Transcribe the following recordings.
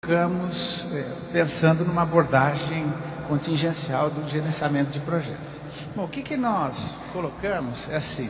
Ficamos pensando numa abordagem contingencial do gerenciamento de projetos. Bom, o que nós colocamos é assim.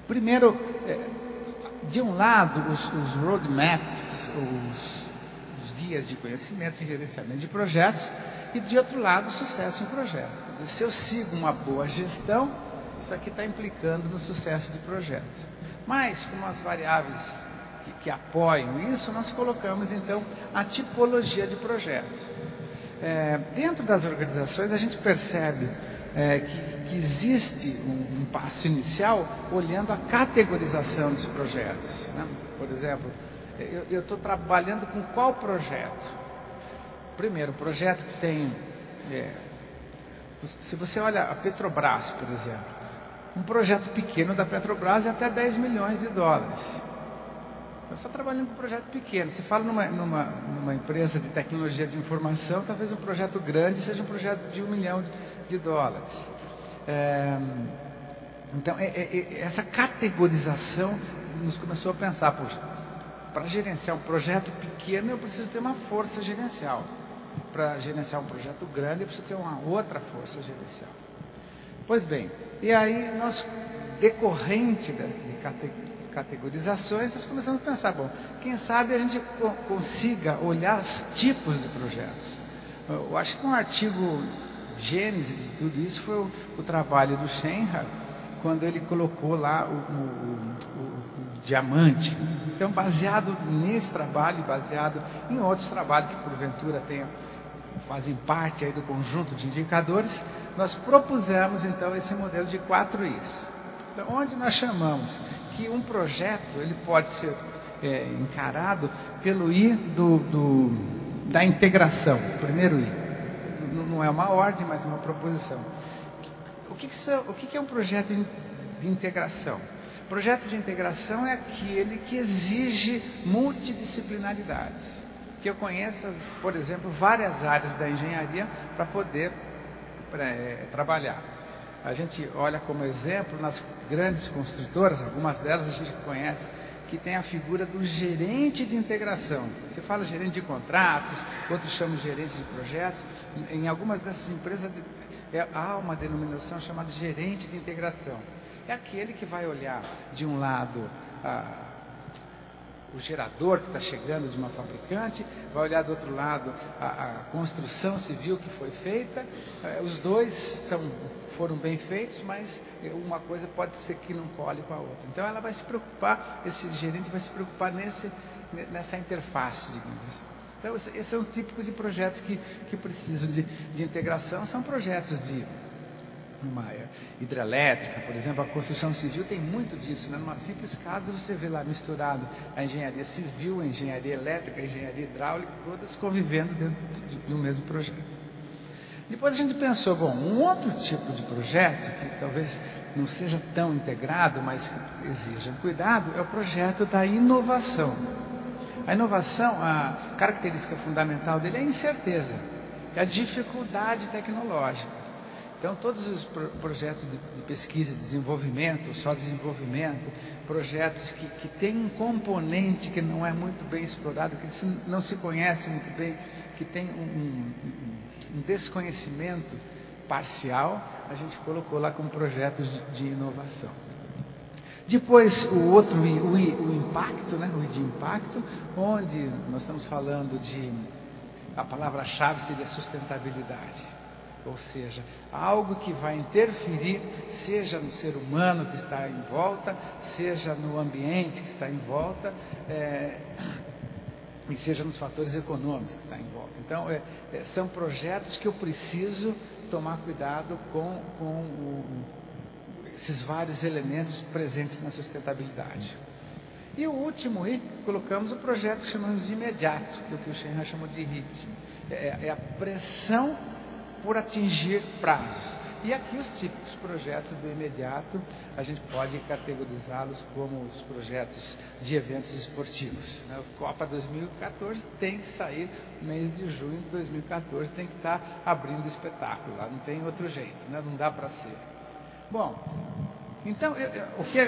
Primeiro, de um lado, os roadmaps, os guias de conhecimento e gerenciamento de projetos, e de outro lado, o sucesso em projeto. Quer dizer, se eu sigo uma boa gestão, isso aqui está implicando no sucesso de projeto. Mas, como as variáveis que apoiam isso, nós colocamos então a tipologia de projetos. Dentro das organizações a gente percebe que existe um passo inicial olhando a categorização dos projetos, né? Por exemplo, eu estou trabalhando com qual projeto? Primeiro, projeto que tem... se você olha a Petrobras, por exemplo, um projeto pequeno da Petrobras é até 10 milhões de dólares. Você está trabalhando com um projeto pequeno. Você fala numa empresa de tecnologia de informação, talvez um projeto grande seja um projeto de 1 milhão de dólares. Então, essa categorização nos começou a pensar, poxa, para gerenciar um projeto pequeno eu preciso ter uma força gerencial. Para gerenciar um projeto grande eu preciso ter uma outra força gerencial. Pois bem, e aí nós, decorrente de categorizações, nós começamos a pensar, bom, quem sabe a gente consiga olhar os tipos de projetos. Eu acho que um artigo gênese de tudo isso foi o trabalho do Schenker, quando ele colocou lá o diamante. Então, baseado nesse trabalho, baseado em outros trabalhos que porventura fazem parte aí do conjunto de indicadores, nós propusemos então esse modelo de 4 Is. Então, onde nós chamamos que um projeto ele pode ser encarado pelo I da integração, o primeiro I. Não é uma ordem, mas uma proposição. O que é um projeto de integração? Projeto de integração é aquele que exige multidisciplinaridades. Que eu conheça, por exemplo, várias áreas da engenharia para poder trabalhar. A gente olha como exemplo nas grandes construtoras, algumas delas a gente conhece, que tem a figura do gerente de integração. Você fala gerente de contratos, outros chamam de gerente de projetos. Em algumas dessas empresas há uma denominação chamada gerente de integração. É aquele que vai olhar de um lado o gerador que está chegando de uma fabricante, vai olhar do outro lado a construção civil que foi feita. Os dois foram bem feitos, mas uma coisa pode ser que não cole com a outra. Então ela vai se preocupar, esse gerente vai se preocupar nessa interface, digamos assim. Então esses são típicos de projetos que precisam de integração, são projetos de uma hidrelétrica, por exemplo, a construção civil tem muito disso, né? Numa simples casa você vê lá misturado a engenharia civil, a engenharia elétrica, a engenharia hidráulica, todas convivendo dentro de um mesmo projeto. Depois a gente pensou, bom, um outro tipo de projeto, que talvez não seja tão integrado, mas exija cuidado, é o projeto da inovação. A inovação, a característica fundamental dele é a incerteza, é a dificuldade tecnológica. Então, todos os projetos de pesquisa e desenvolvimento, só desenvolvimento, projetos que têm um componente que não é muito bem explorado, que não se conhece muito bem, que tem um desconhecimento parcial, a gente colocou lá como projetos de inovação. Depois, o outro, o impacto, né? O I de impacto, onde nós estamos falando a palavra-chave seria sustentabilidade. Ou seja, algo que vai interferir, seja no ser humano que está em volta, seja no ambiente que está em volta, e seja nos fatores econômicos que estão em volta. Então, são projetos que eu preciso tomar cuidado com esses vários elementos presentes na sustentabilidade. E o último I, colocamos o projeto que chamamos de imediato, que é o que o Schenker chamou de ritmo. É a pressão por atingir prazos. E aqui os típicos projetos do imediato, a gente pode categorizá-los como os projetos de eventos esportivos. Né? O Copa 2014 tem que sair no mês de junho de 2014, tem que estar abrindo espetáculo lá, não tem outro jeito, né? Não dá para ser. Bom, então, o que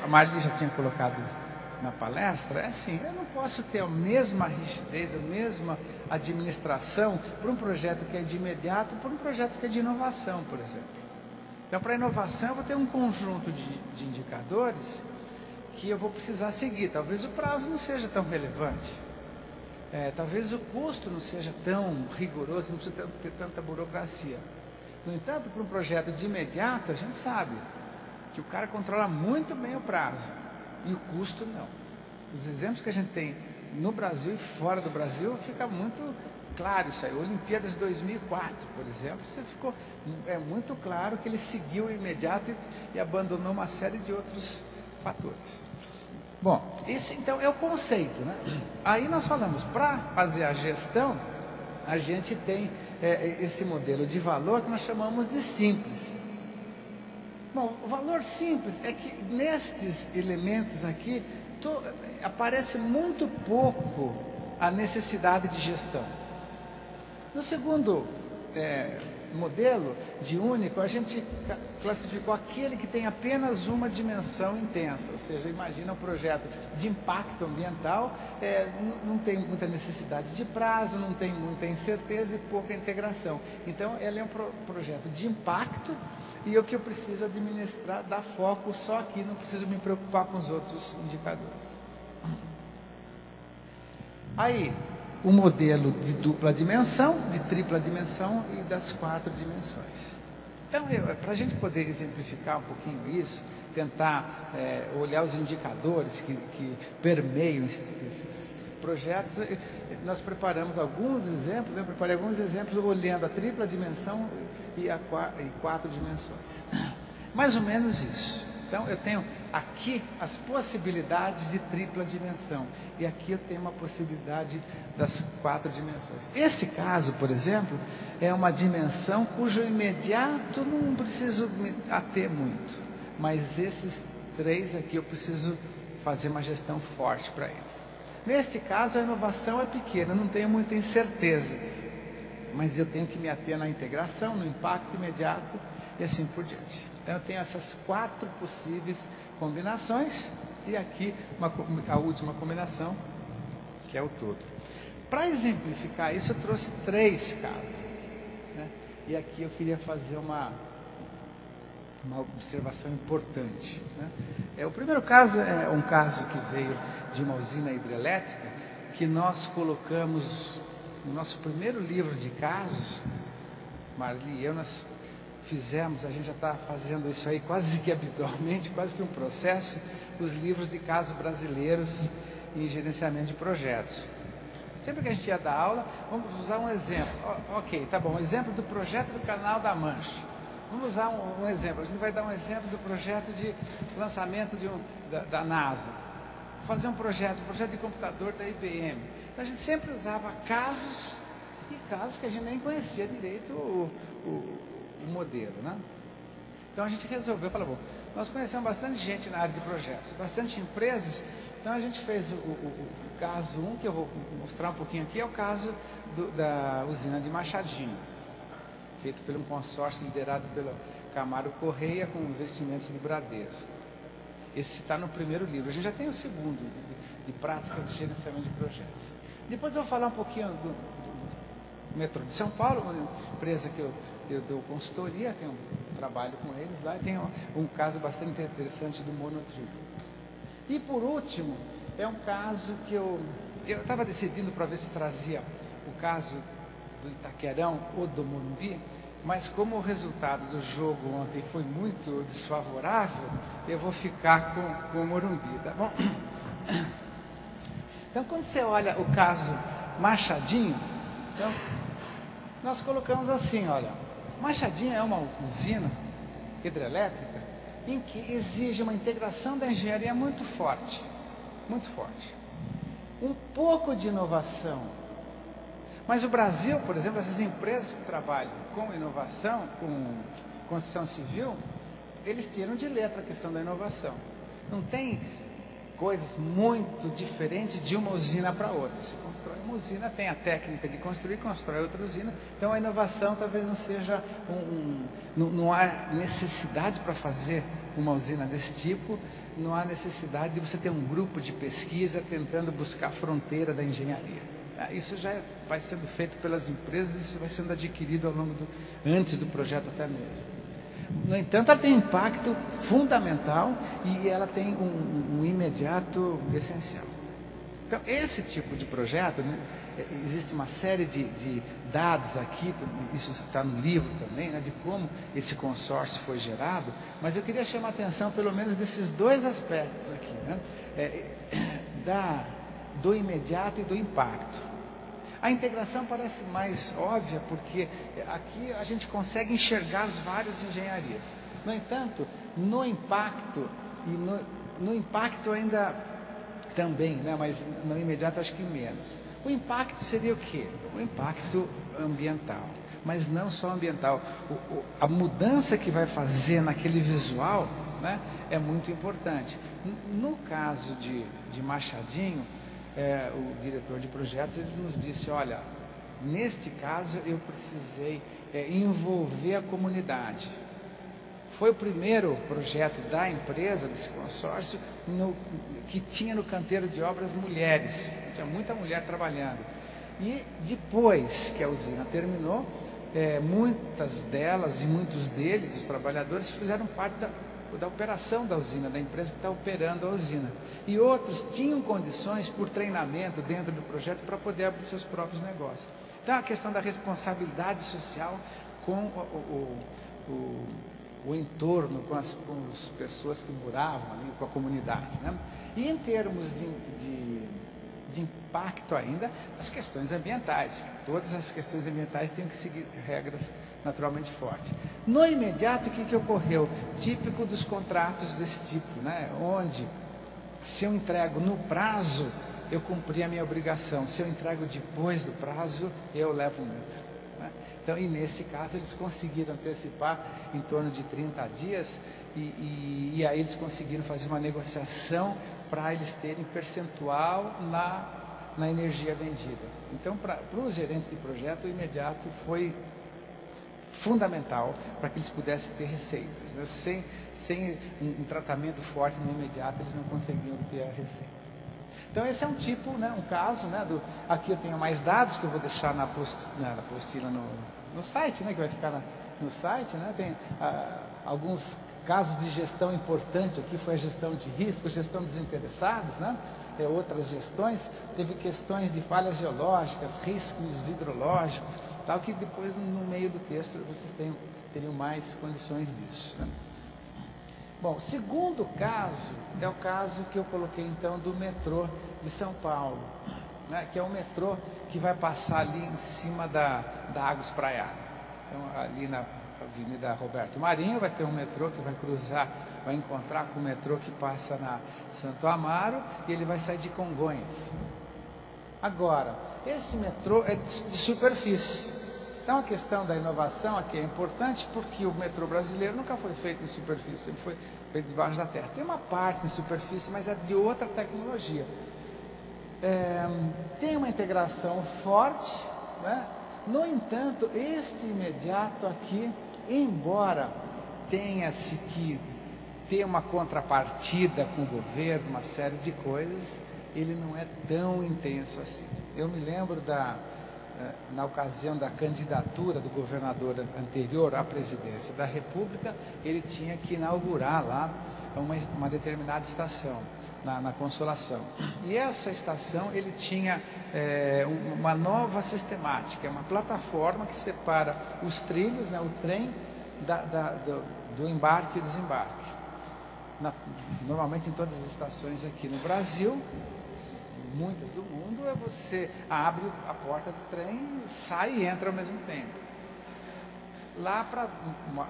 a Marli já tinha colocado na palestra é assim, eu não posso ter a mesma rigidez, a mesma administração para um projeto que é de imediato, para um projeto que é de inovação, por exemplo. Então, para a inovação, eu vou ter um conjunto de indicadores que eu vou precisar seguir. Talvez o prazo não seja tão relevante. Talvez o custo não seja tão rigoroso, não precisa ter tanta burocracia. No entanto, para um projeto de imediato, a gente sabe que o cara controla muito bem o prazo e o custo não. Os exemplos que a gente tem no Brasil e fora do Brasil fica muito claro isso aí. Olimpíadas 2004, por exemplo, é muito claro que ele seguiu o imediato e abandonou uma série de outros fatores. Bom, esse então é o conceito, né? Aí nós falamos, para fazer a gestão, a gente tem esse modelo de valor que nós chamamos de simples. Bom, o valor simples é que nestes elementos aqui aparece muito pouco a necessidade de gestão. No segundo modelo de único, a gente classificou aquele que tem apenas uma dimensão intensa, ou seja, imagina um projeto de impacto ambiental, não tem muita necessidade de prazo, não tem muita incerteza e pouca integração. Então, ele é um projeto de impacto e o que eu preciso administrar, dar foco só aqui, não preciso me preocupar com os outros indicadores. Aí, o modelo de dupla dimensão, de tripla dimensão e das 4 dimensões. Então, para a gente poder exemplificar um pouquinho isso, tentar olhar os indicadores que permeiam esses projetos, nós preparamos alguns exemplos, eu preparei alguns exemplos olhando a tripla dimensão e 4 dimensões. Mais ou menos isso. Então, eu tenho aqui as possibilidades de tripla dimensão. E aqui eu tenho uma possibilidade das 4 dimensões. Esse caso, por exemplo, é uma dimensão cujo imediato não preciso me ater muito. Mas esses 3 aqui eu preciso fazer uma gestão forte para eles. Neste caso, a inovação é pequena, eu não tenho muita incerteza. Mas eu tenho que me ater na integração, no impacto imediato e assim por diante. Então, eu tenho essas 4 possíveis combinações e aqui a última combinação, que é o todo. Para exemplificar isso, eu trouxe 3 casos. Né? E aqui eu queria fazer uma observação importante. Né? O primeiro caso é um caso que veio de uma usina hidrelétrica que nós colocamos no nosso primeiro livro de casos. Marli e eu, nós fizemos, a gente já está fazendo isso aí quase que habitualmente, quase que um processo, os livros de casos brasileiros em gerenciamento de projetos. Sempre que a gente ia dar aula, vamos usar um exemplo. Ok, tá bom, um exemplo do projeto do Canal da Mancha. Vamos usar um exemplo, a gente vai dar um exemplo do projeto de lançamento da NASA. Fazer um projeto de computador da IBM. Então, a gente sempre usava casos que a gente nem conhecia direito o modelo, né? Então a gente resolveu, falou, bom, nós conhecemos bastante gente na área de projetos, bastante empresas, então a gente fez o caso 1, que eu vou mostrar um pouquinho aqui, é o caso da usina de Machadinho, feito por um consórcio liderado pelo Camaro Correia com investimentos do Bradesco. Esse está no primeiro livro, a gente já tem o segundo, de práticas de gerenciamento de projetos. Depois eu vou falar um pouquinho do metrô de São Paulo, uma empresa que eu dou consultoria, tenho um trabalho com eles lá, e tem um caso bastante interessante do monotrilho. E por último, é um caso que eu estava decidindo para ver se trazia o caso do Itaquerão ou do Morumbi, mas como o resultado do jogo ontem foi muito desfavorável, eu vou ficar com o Morumbi, tá bom? Então, quando você olha o caso Machadinho, então, nós colocamos assim, olha, Machadinho é uma usina hidrelétrica em que exige uma integração da engenharia muito forte, um pouco de inovação. Mas o Brasil, por exemplo, essas empresas que trabalham com inovação, com construção civil, eles tiram de letra a questão da inovação. Não tem coisas muito diferentes de uma usina para outra. Se constrói uma usina, tem a técnica de construir, constrói outra usina. Então a inovação talvez não seja não há necessidade para fazer uma usina desse tipo não há necessidade de você ter um grupo de pesquisa tentando buscar a fronteira da engenharia. Isso já vai sendo feito pelas empresas, isso vai sendo adquirido ao longo antes do projeto até mesmo. No entanto, ela tem um impacto fundamental e ela tem um imediato essencial. Então, esse tipo de projeto, né, existe uma série de dados aqui, isso está no livro também, né, de como esse consórcio foi gerado, mas eu queria chamar a atenção pelo menos desses dois aspectos aqui, né, do imediato e do impacto. A integração parece mais óbvia, porque aqui a gente consegue enxergar as várias engenharias. No entanto, no impacto, e no impacto ainda também, né, mas no imediato acho que menos. O impacto seria o quê? O impacto ambiental, mas não só ambiental. A mudança que vai fazer naquele visual, né, é muito importante. No caso de Machadinho, o diretor de projetos, ele nos disse, olha, neste caso eu precisei envolver a comunidade. Foi o primeiro projeto da empresa, desse consórcio, que tinha no canteiro de obras mulheres. Tinha muita mulher trabalhando. E depois que a usina terminou, muitas delas e muitos deles, dos trabalhadores, fizeram parte da operação da usina, da empresa que está operando a usina. E outros tinham condições por treinamento dentro do projeto para poder abrir seus próprios negócios. Então, a questão da responsabilidade social com o entorno, com as pessoas que moravam ali, com a comunidade, né? E em termos de impacto ainda, as questões ambientais. Todas as questões ambientais têm que seguir regras naturalmente fortes. No imediato, o que ocorreu? Típico dos contratos desse tipo, né? Onde, se eu entrego no prazo, eu cumpri a minha obrigação. Se eu entrego depois do prazo, eu levo multa. Então, e nesse caso, eles conseguiram antecipar em torno de 30 dias e aí eles conseguiram fazer uma negociação para eles terem percentual na energia vendida. Então, para os gerentes de projeto, o imediato foi fundamental para que eles pudessem ter receitas, né? Sem um tratamento forte no imediato, eles não conseguiam ter a receita. Então, esse é um tipo, né, um caso, né, aqui eu tenho mais dados que eu vou deixar na apostila no site, né, que vai ficar no site, né, tem alguns casos de gestão importante aqui, foi a gestão de risco, gestão dos interessados, né, outras gestões, teve questões de falhas geológicas, riscos hidrológicos, tal, que depois no meio do texto vocês teriam mais condições disso, né. Bom, o segundo caso é o caso que eu coloquei então do metrô de São Paulo, né, que é o metrô que vai passar ali em cima da Água Espraiada. Então, ali na Avenida Roberto Marinho vai ter um metrô que vai cruzar, vai encontrar com o metrô que passa na Santo Amaro e ele vai sair de Congonhas. Agora, esse metrô é de superfície. Então, a questão da inovação aqui é importante porque o metrô brasileiro nunca foi feito em superfície, sempre foi feito debaixo da terra. Tem uma parte em superfície, mas é de outra tecnologia. Tem uma integração forte, né? No entanto, este imediato aqui, embora tenha-se que ter uma contrapartida com o governo, uma série de coisas, ele não é tão intenso assim. Eu me lembro na ocasião da candidatura do governador anterior à presidência da República, ele tinha que inaugurar lá uma determinada estação, na Consolação. E essa estação, ele tinha uma nova sistemática, uma plataforma que separa os trilhos, né, o trem, do embarque e desembarque. Normalmente em todas as estações aqui no Brasil, muitas do mundo, você abre a porta do trem, sai e entra ao mesmo tempo. Lá, para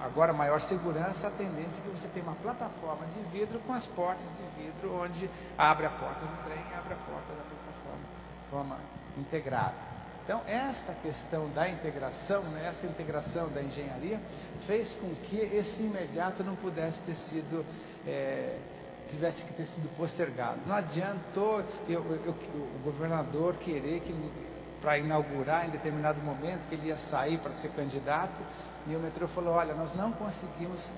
agora maior segurança, a tendência é que você tenha uma plataforma de vidro com as portas de vidro, onde abre a porta do trem e abre a porta da plataforma de forma integrada. Então, esta questão da integração, né, essa integração da engenharia, fez com que esse imediato não pudesse ter sido tivesse que ter sido postergado. Não adiantou o governador querer que, para inaugurar em determinado momento, que ele ia sair para ser candidato, E o metrô falou, olha, nós não conseguimos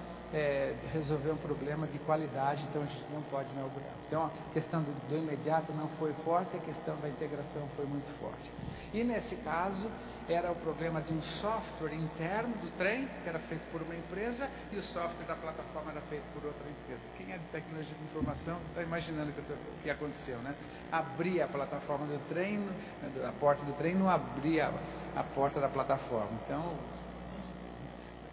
resolver um problema de qualidade, então a gente não pode inaugurar. Então a questão do imediato não foi forte, a questão da integração foi muito forte. E nesse caso era o problema de um software interno do trem, que era feito por uma empresa, e o software da plataforma era feito por outra empresa. Quem é de tecnologia de informação está imaginando o que aconteceu, né? Abria a plataforma do trem, a porta do trem não abria a porta da plataforma. Então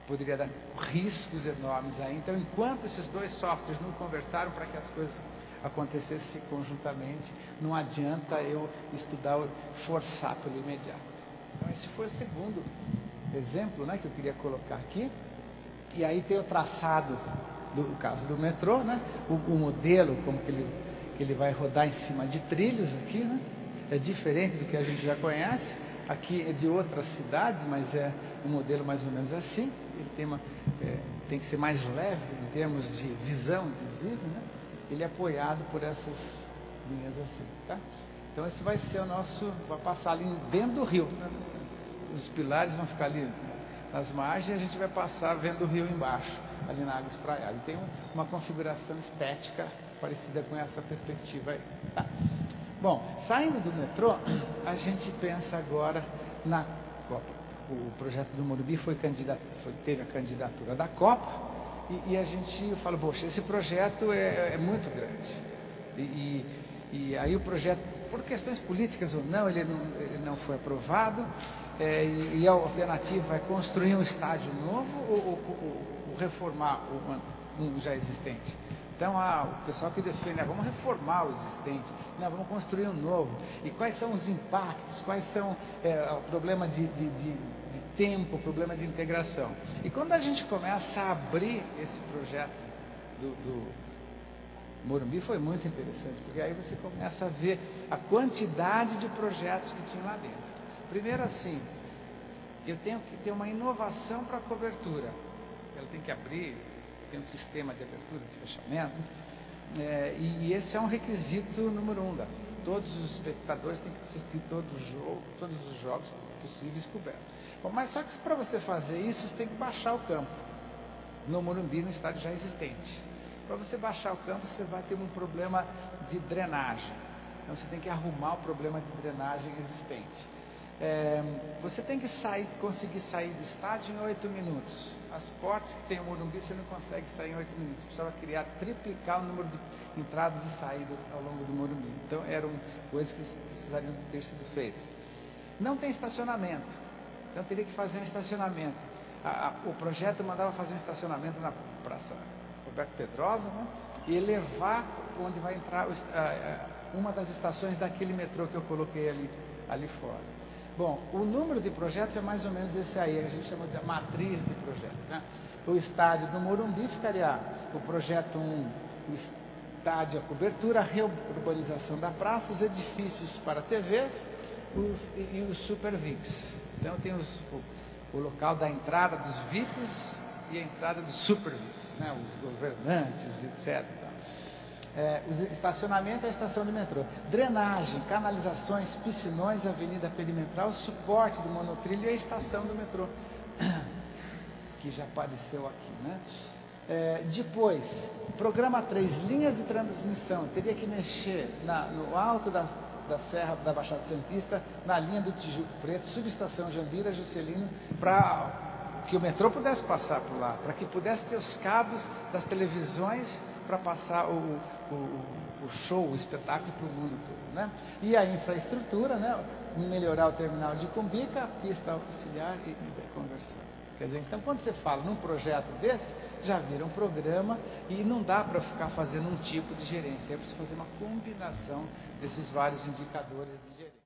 poderia dar riscos enormes aí. Então, enquanto esses dois softwares não conversaram para que as coisas acontecessem conjuntamente, não adianta eu estudar, forçar pelo imediato. Então, esse foi o segundo exemplo, né, que eu queria colocar aqui. E aí tem o traçado do caso do metrô, né, o modelo, como que ele vai rodar em cima de trilhos aqui, né, é diferente do que a gente já conhece. Aqui é de outras cidades, mas é um modelo mais ou menos assim. Ele tem que ser mais leve em termos de visão, inclusive, né? Ele é apoiado por essas linhas assim, tá? Então esse vai ser o nosso, vai passar ali dentro do rio, né? Os pilares vão ficar ali nas margens e a gente vai passar vendo o rio embaixo, ali na água espraiada. Tem uma configuração estética parecida com essa perspectiva aí, tá? Bom, saindo do metrô, a gente pensa agora na Copa. O projeto do Morumbi teve a candidatura da Copa e a gente fala, poxa, esse projeto é muito grande. E aí o projeto, por questões políticas ou não, ele não foi aprovado, e a alternativa é construir um estádio novo ou reformar um já existente. Então, o pessoal que defende, vamos reformar o existente, não, vamos construir um novo. E quais são os impactos, quais são o problema de tempo, o problema de integração. E quando a gente começa a abrir esse projeto do Morumbi, foi muito interessante, porque aí você começa a ver a quantidade de projetos que tinha lá dentro. Primeiro assim, eu tenho que ter uma inovação para a cobertura. Ela tem que abrir, tem um sistema de abertura, de fechamento, e esse é um requisito número 1 da FIFA. Todos os espectadores têm que assistir todos os jogos possíveis cobertos. Bom, mas só que para você fazer isso, você tem que baixar o campo. No Morumbi, no estádio já existente. Para você baixar o campo, você vai ter um problema de drenagem. Então você tem que arrumar o problema de drenagem existente. Você tem que conseguir sair do estádio em 8 minutos. As portas que tem o Morumbi, você não consegue sair em 8 minutos. Precisava triplicar o número de entradas e saídas ao longo do Morumbi. Então eram coisas que precisariam ter sido feitas. Não tem estacionamento. Então teria que fazer um estacionamento. O projeto mandava fazer um estacionamento na Praça Roberto Pedrosa, né? E levar onde vai entrar uma das estações daquele metrô que eu coloquei ali fora. Bom, o número de projetos é mais ou menos esse aí, a gente chama de matriz de projeto, né? O estádio do Morumbi ficaria o projeto 1, o estádio, a cobertura, a reurbanização da praça, os edifícios para TVs e os super VIPs. Então tem o local da entrada dos VIPs e a entrada dos super VIPs, né? Os governantes, etc. Estacionamento é a estação do metrô. Drenagem, canalizações, piscinões, avenida perimetral, suporte do monotrilho e a estação do metrô, que já apareceu aqui, né? Depois, programa 3, linhas de transmissão. Teria que mexer no alto da Serra da Baixada Santista, na linha do Tijuco Preto, subestação Jandira, Juscelino, para que o metrô pudesse passar por lá, para que pudesse ter os cabos das televisões para passar o show, o espetáculo para o mundo todo, né? E a infraestrutura, né? Melhorar o terminal de Cumbica, a pista auxiliar e conversão. Quer dizer, então quando você fala num projeto desse, já vira um programa e não dá para ficar fazendo um tipo de gerência, é preciso fazer uma combinação desses vários indicadores de gerência.